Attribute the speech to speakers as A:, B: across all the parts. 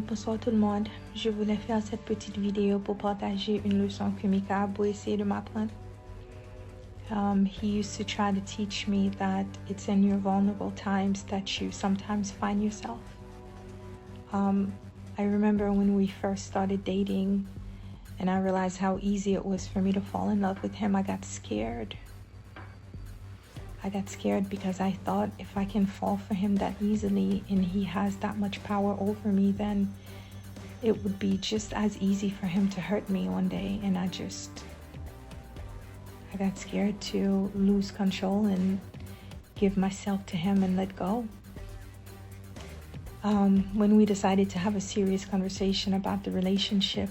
A: Bonsoir tout le monde. Je voulais faire cette petite vidéo pour partager une leçon que Mika a essayé de m'apprendre. He used to try to teach me that it's in your vulnerable times that you sometimes find yourself. I remember when we first started dating and I realized how easy it was for me to fall in love with him, I got scared. I got scared because I thought if I can fall for him that easily and he has that much power over me, then it would be just as easy for him to hurt me one day. And I got scared to lose control and give myself to him and let go. When we decided to have a serious conversation about the relationship,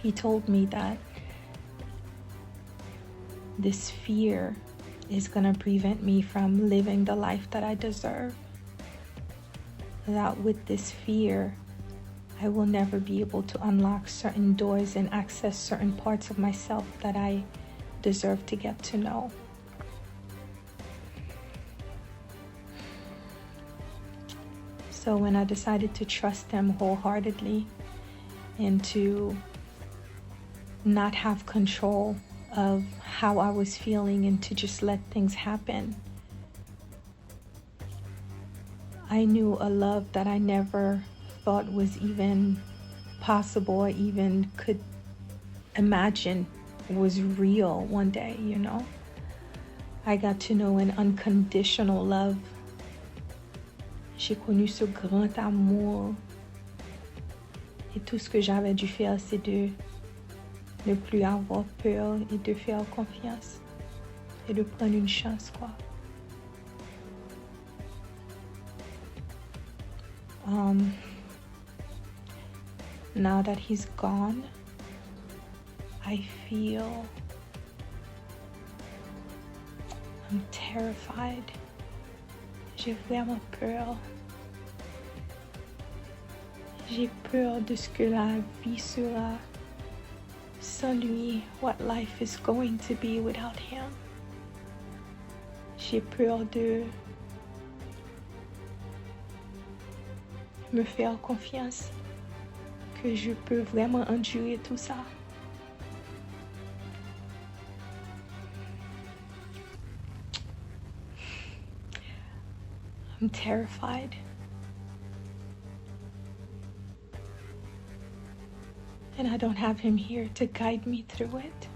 A: he told me that this fear is going to prevent me from living the life that I deserve. That with this fear, I will never be able to unlock certain doors and access certain parts of myself that I deserve to get to know. So when I decided to trust him wholeheartedly and to not have control of how I was feeling and to just let things happen, I knew a love that I never thought was even possible or even could imagine was real one day, you know? I got to know an unconditional love. J'ai connu ce grand amour. Et tout ce que j'avais dû faire, c'est de ne plus avoir peur et de faire confiance et de prendre une chance, quoi. Now that he's gone, I feel I'm terrified. J'ai vraiment peur. J'ai peur de ce que la vie sera sans lui, what life is going to be without him. J'ai peur de me faire confiance que je peux vraiment endurer tout ça. I'm terrified. And I don't have him here to guide me through it.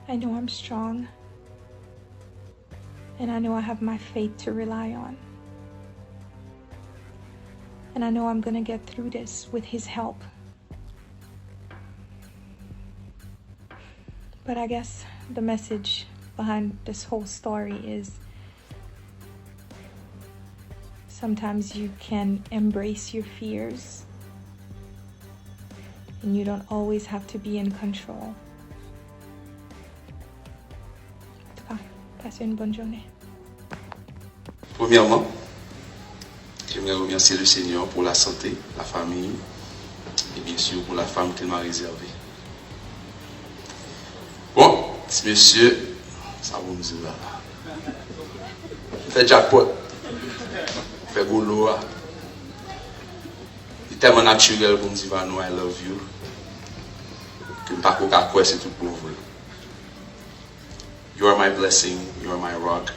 A: I know I'm strong. And I know I have my faith to rely on. And I know I'm gonna get through this with his help. But I guess the message behind this whole story is sometimes you can embrace your fears and you don't always have to be in control. En tout cas, passez une bonne journée.
B: Premièrement, j'aimerais remercier le Seigneur pour la santé, la famille et bien sûr pour la femme qu'il m'a réservée. Bon, petit monsieur, ça va me dire là. Fait jackpot. Fait golo. Il est tellement naturel pour me dire no, I love you. Que je ne peux pas croire c'est tout pour vous. You are my blessing, you are my rock.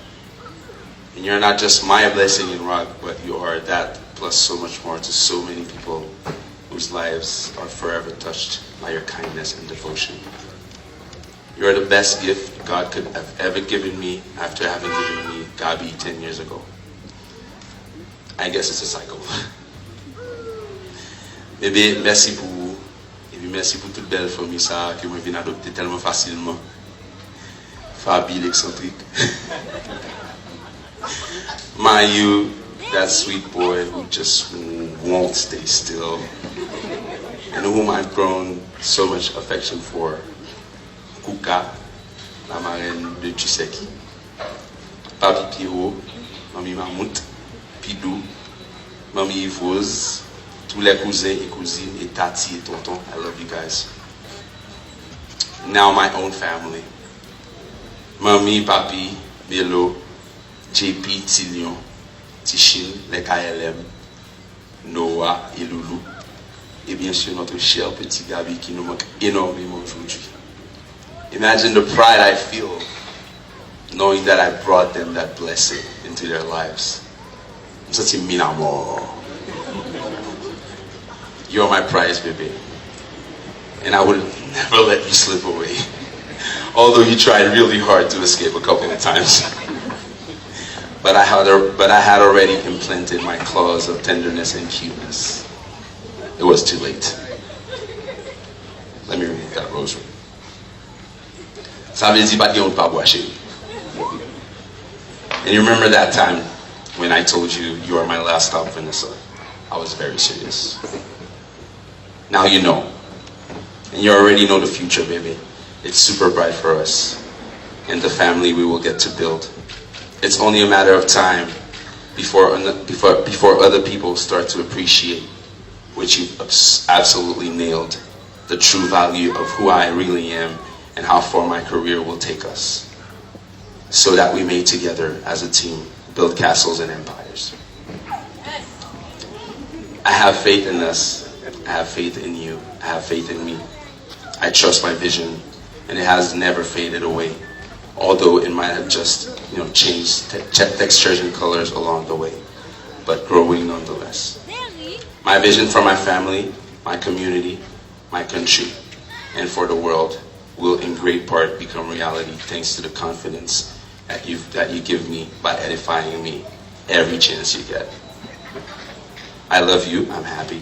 B: And you're not just my blessing and rock, but you are that plus so much more to so many people whose lives are forever touched by your kindness and devotion. You are the best gift God could have ever given me after having given me Gabi 10 years ago. I guess it's a cycle. Bébé, merci pour vous. Et puis merci pour toute belle famille ça que moi viens adopter tellement facilement. Fabi l'excentrique. Mayu, that sweet boy who just won't stay still. And whom I've grown so much affection for. Kuka, la marraine de Chiseki. Papi Pierrot, Mami Mamout, Pidou, Mami Yvose, tous les cousins et cousines, et Tati et Tonton. I love you guys. Now my own family. Mami, Papi, Melo, JP, Tilion, Tichin, les KLM, Noah et Loulou. Et bien sûr notre cher petit Gabi qui nous manque énormément aujourd'hui. Imagine the pride I feel knowing that I brought them that blessing into their lives. Such a minamo. You're my prize, baby. And I would never let you slip away. Although you tried really hard to escape a couple of times. But I had already implanted my claws of tenderness and cuteness. It was too late. Let me remove that rosary. Ça veut dire pas qu'il y a pas boire chérie. And you remember that time when I told you you are my last stop, Vanessa? I was very serious. Now you know. And you already know the future, baby. It's super bright for us and the family we will get to build. It's only a matter of time before other people start to appreciate, which you've absolutely nailed, the true value of who I really am and how far my career will take us, so that we may together as a team build castles and empires. I have faith in us. I have faith in you. I have faith in me. I trust my vision, and it has never faded away, although it might have just changed textures and colors along the way, but growing nonetheless. My vision for my family, my community, my country, and for the world will in great part become reality thanks to the confidence that you give me by edifying me every chance you get. I love you, I'm happy,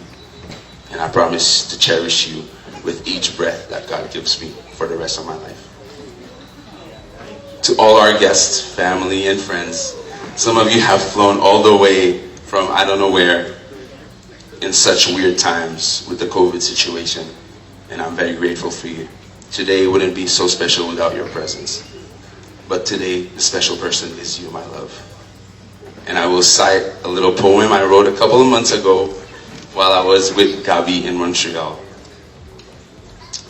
B: and I promise to cherish you with each breath that God gives me for the rest of my life. To all our guests, family, and friends, some of you have flown all the way from I don't know where in such weird times with the COVID situation, and I'm very grateful for you. Today wouldn't be so special without your presence. But today, the special person is you, my love. And I will cite a little poem I wrote a couple of months ago while I was with Gabi in Montreal.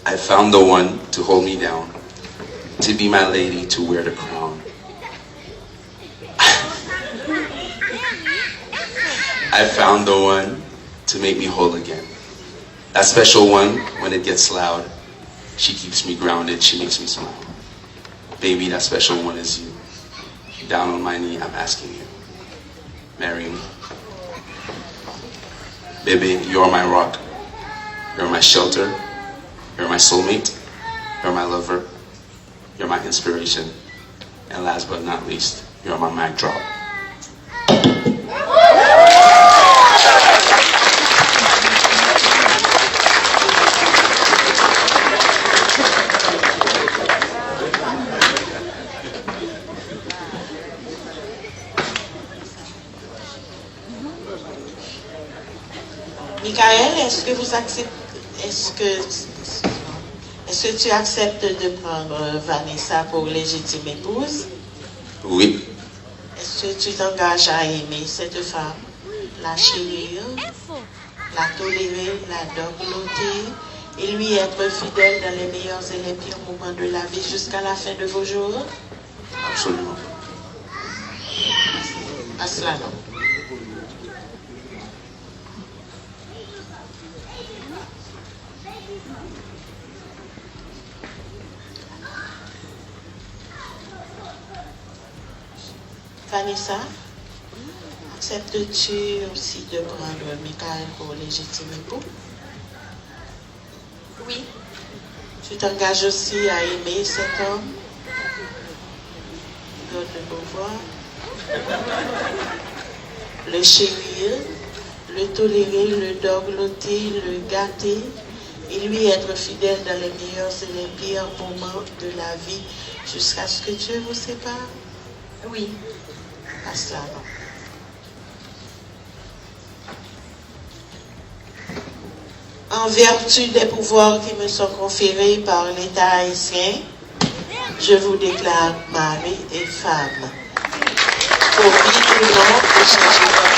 B: I found the one to hold me down, to be my lady, to wear the crown. I found the one to make me whole again. That special one, when it gets loud, she keeps me grounded, she makes me smile. Baby, that special one is you. Down on my knee, I'm asking you. Marry me. Baby, you're my rock. You're my shelter. You're my soulmate. You're my lover. You're my inspiration. And last but not least, you're my mic drop.
C: Mikael, est-ce que tu acceptes de prendre Vanessa pour légitime épouse?
B: Oui.
C: Est-ce que tu t'engages à aimer cette femme, la chérir, la tolérer, la dogloter et lui être fidèle dans les meilleurs et les pires moments de la vie jusqu'à la fin de vos jours?
B: Absolument.
C: À cela, non. Vanessa, acceptes-tu aussi de prendre Mikaben pour légitime époux?
D: Oui.
C: Tu t'engages aussi à aimer cet homme? God de Beauvoir. Le chérir, le tolérer, le dogloter, le gâter et lui être fidèle dans les meilleurs et les pires moments de la vie jusqu'à ce que Dieu vous sépare?
D: Oui.
C: À cela, non. En vertu des pouvoirs qui me sont conférés par l'État haïtien, je vous déclare mari et femme. Pour vie ou non, échanger votre